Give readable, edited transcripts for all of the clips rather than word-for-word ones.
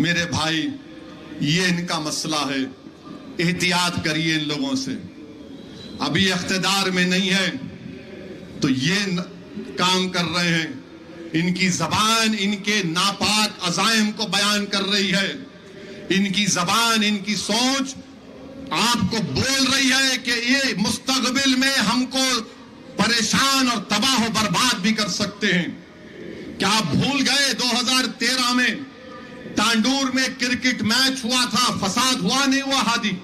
मेरे भाई, ये इनका मसला है, एहतियात करिए इन लोगों से। अभी इख्तिदार में नहीं है तो ये काम कर रहे हैं, इनकी जबान इनके नापाक अज़ाइम को बयान कर रही है, इनकी जबान इनकी सोच आपको बोल रही है कि ये मुस्तकबिल में हमको परेशान और तबाह और बर्बाद भी कर सकते हैं। क्या आप भूल गए 2013 में तांडूर में क्रिकेट मैच हुआ था, फसाद हुआ नहीं हुआ? हादी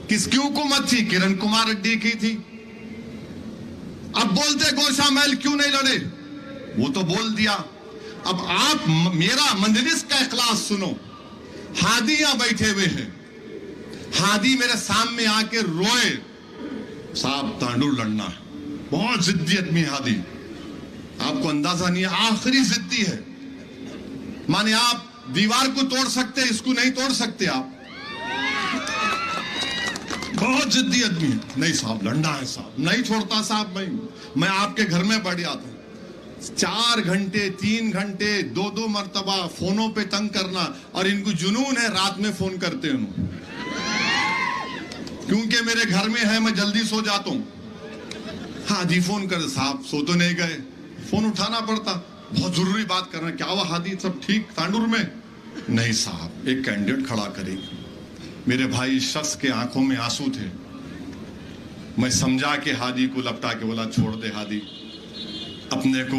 किसकी हुकूमत थी? किरण कुमार रेड्डी की थी। अब बोलते गोशा महल क्यों नहीं लड़े? वो तो बोल दिया। अब आप मेरा मजलिस का इखलास सुनो। हादी यहां बैठे हुए हैं, हादी मेरे सामने आके रोए, साहब तांडूर लड़ना है, बहुत जिद्दी आदमी हादी, आपको अंदाजा नहीं है, आखिरी जिद्दी है। माने आप दीवार को तोड़ सकते, इसको नहीं तोड़ सकते आप, बहुत जिद्दी आदमी है। नहीं साहब लड़ना है साहब, नहीं छोड़ता साहब, मैं आपके घर में बैठ जाता हूं। 4 घंटे 3 घंटे 2-2 मरतबा फोनों पे तंग करना, और इनको जुनून है रात में फोन करते हैं, क्योंकि मेरे घर में है, मैं जल्दी सो जाता हूं। हाँ जी फोन कर, साहब सो तो नहीं गए, फोन उठाना पड़ता, बहुत जरूरी बात करना। क्या हुआ हादी, सब ठीक तांडूर में? नहीं साहब एक कैंडिडेट खड़ा करेंगे। मेरे भाई शख्स के आंखों में आंसू थे। मैं समझा के हादी को लपटा के बोला छोड़ दे हादी, अपने को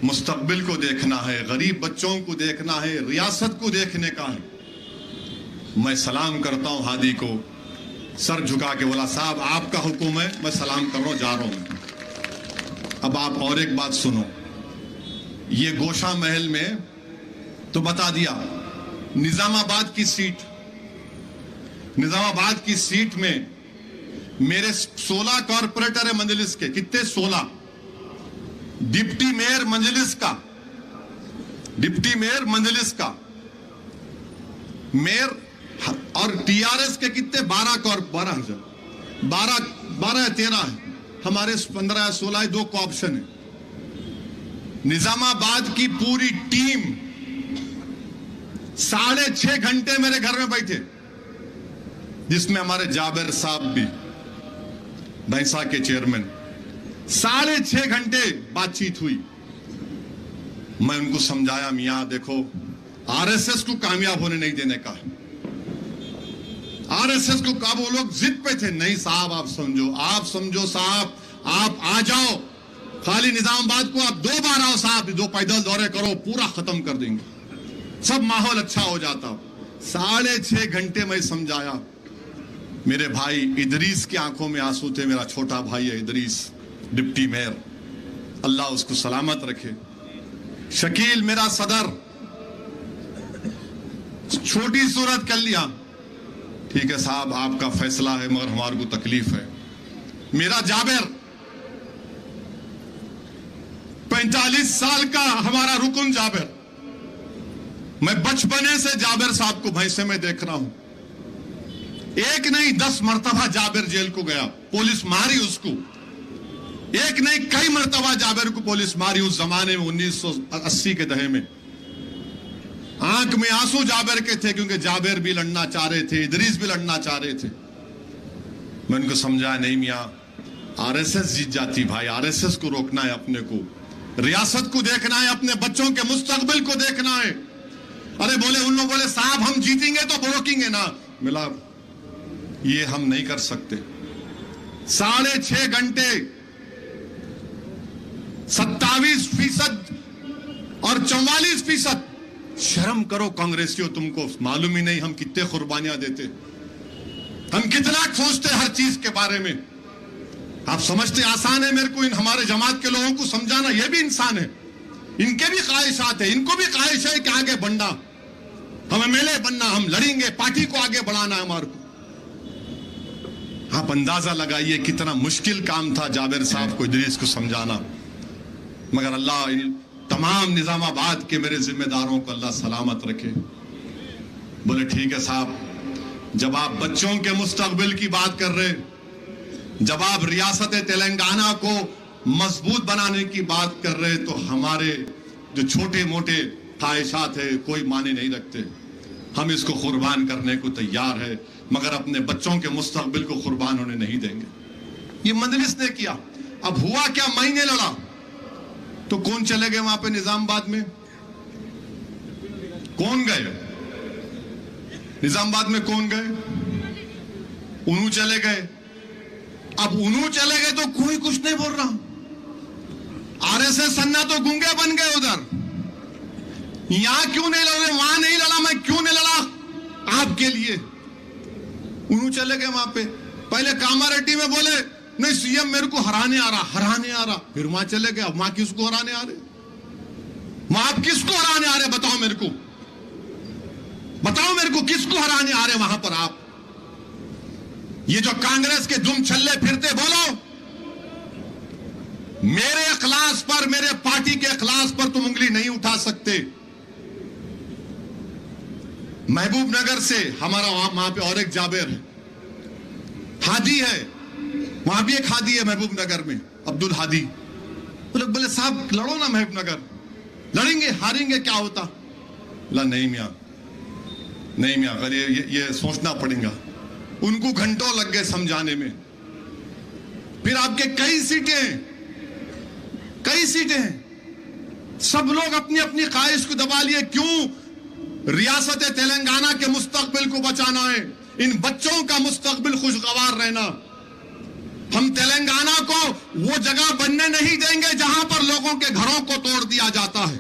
मुस्तकबिल को देखना है, गरीब बच्चों को देखना है, रियासत को देखने का है। मैं सलाम करता हूं हादी को, सर झुका के बोला साहब आपका हुक्म है, मैं सलाम कर रहा हूं, जा रहा हूं। अब आप और एक बात सुनो, ये गोशा महल में तो बता दिया, निजामाबाद की सीट में मेरे 16 कॉर्पोरेटर है मजलिस के। कितने? 16। डिप्टी मेयर मंजलिस का मेयर, और टीआरएस के कितने? 12 या 13 है, हमारे 15 या 16 है, 2 को ऑप्शन है। निजामाबाद की पूरी टीम 6.5 घंटे मेरे घर में बैठे, जिसमें हमारे जाबिर साहब भी, भैंसा के चेयरमैन, 6.5 घंटे बातचीत हुई। मैं उनको समझाया, मियां देखो आरएसएस को कामयाब होने नहीं देने का है। आरएसएस को वो लोग जिद पे थे, नहीं साहब आप समझो साहब, आप आ जाओ, खाली निजामाबाद को आप 2 बार आओ साहब, 2 पैदल दौरे करो, पूरा खत्म कर देंगे, सब माहौल अच्छा हो जाता। 6.5 घंटे मैं समझाया। मेरे भाई इदरीस की आंखों में आंसू थे, मेरा छोटा भाई है इदरीस, डिप्टी मेयर, अल्लाह उसको सलामत रखे। शकील मेरा सदर, छोटी सूरत कर लिया, ठीक है साहब आपका फैसला है, मगर हमारे को तकलीफ है। मेरा जाबिर 45 साल का हमारा रुकन जाबिर, मैं बचपने से जाबिर साहब को भैंसे में देख रहा हूं। एक नहीं 10 मरतबा जाबिर जेल को गया, पुलिस मारी उसको। एक नहीं कई मरतबा जाबिर को पुलिस मारी उस जमाने में, 1980 के दहे में। आंख में आंसू जाबिर के थे, क्योंकि जाबिर भी लड़ना चाह रहे थे, इदरीस भी लड़ना चाह रहे थे। मैं उनको समझाया, नहीं मियां आरएसएस जीत जाती भाई, आरएसएस को रोकना है, अपने को रियासत को देखना है, अपने बच्चों के मुस्तकबिल को देखना है। अरे बोले उन लोग बोले साहब हम जीतेंगे तो रोकेंगे ना। मिला ये हम नहीं कर सकते। 6.5 घंटे 27% और 44%। शर्म करो कांग्रेसियों, तुमको मालूम ही नहीं हम कितने कुर्बानियां देते, हम कितना सोचते हर चीज के बारे में। आप समझते आसान है मेरे को इन हमारे जमात के लोगों को समझाना? ये भी इंसान है, इनके भी ख्वाहिशात है, इनको भी ख्वाहिश है कि आगे बढ़ना, हम एमएलए बनना, हम लड़ेंगे, पार्टी को आगे बढ़ाना है हमारे को। आप अंदाजा लगाइए कितना मुश्किल काम था जाबिर साहब को, इदरीस को समझाना। मगर अल्लाह तमाम निजामाबाद के मेरे जिम्मेदारों को अल्लाह सलामत रखे। बोले ठीक है साहब, जब आप बच्चों के मुस्तकबिल की बात कर रहे, जब आप रियासत तेलंगाना को मजबूत बनाने की बात कर रहे, तो हमारे जो छोटे मोटे ख्वाहिशात है, कोई माने नहीं रखते। हम इसको कुर्बान करने को तैयार है, मगर अपने बच्चों के मुस्तकबिल को कुर्बान होने नहीं देंगे। ये मजलिस ने किया। अब हुआ क्या, महीने लड़ा तो कौन चले गए वहां पे निजामाबाद में? कौन गए निजामाबाद में? कौन गए? उन्हू चले गए। अब उन्हू चले गए तो कोई कुछ नहीं बोल रहा। आरएसएस सन्ना तो गूंगे बन गए उधर। यहां क्यों नहीं लड़े, वहां नहीं लड़ा, मैं क्यों नहीं लड़ा आपके लिए? उन्हू चले गए वहां पे। पहले कामारेड्डी में बोले नहीं सीएम मेरे को हराने आ रहा, फिर वहां चले गए। अब वहां किसको हराने आ रहे? वहां आप किसको हराने आ रहे? बताओ मेरे को किसको हराने आ रहे वहां पर आप? ये जो कांग्रेस के दुम छल्ले फिरते, बोलो मेरे इखलास पर, मेरे पार्टी के इखलास पर तुम उंगली नहीं उठा सकते। महबूब नगर से हमारा वहां पे और एक जाबिर है, हादी है, वहां भी एक हादी है महबूब नगर में, अब्दुल हादी। वो लोग बोले साहब लड़ो ना महबूब नगर, लड़ेंगे हारेंगे क्या होता? ला नहीं मियां, नहीं मियां, अगर ये सोचना पड़ेगा। उनको घंटों लग गए समझाने में। फिर आपके कई सीटें हैं, सब लोग अपनी अपनी ख्वाहिश को दबा लिए। क्यों? रियासत तेलंगाना के मुस्तकबिल को बचाना है, इन बच्चों का मुस्तकबिल खुशगवार रहना। हम तेलंगाना को वो जगह बनने नहीं देंगे जहां पर लोगों के घरों को तोड़ दिया जाता है।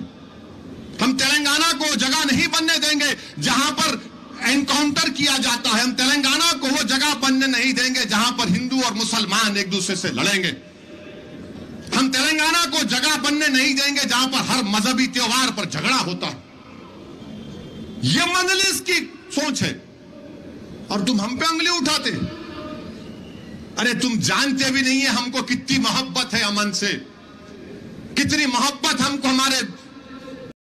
हम तेलंगाना को जगह नहीं बनने देंगे जहां पर एनकाउंटर किया जाता है। हम तेलंगाना को वो जगह बनने नहीं देंगे जहां पर हिंदू और मुसलमान एक दूसरे से लड़ेंगे। हम तेलंगाना को जगह बनने नहीं देंगे जहां पर हर मजहबी त्योहार पर झगड़ा होता है। यह मजलिस की सोच है और तुम हम पे उंगली उठाते। अरे तुम जानते भी नहीं है हमको कितनी मोहब्बत है अमन से, कितनी मोहब्बत हमको हमारे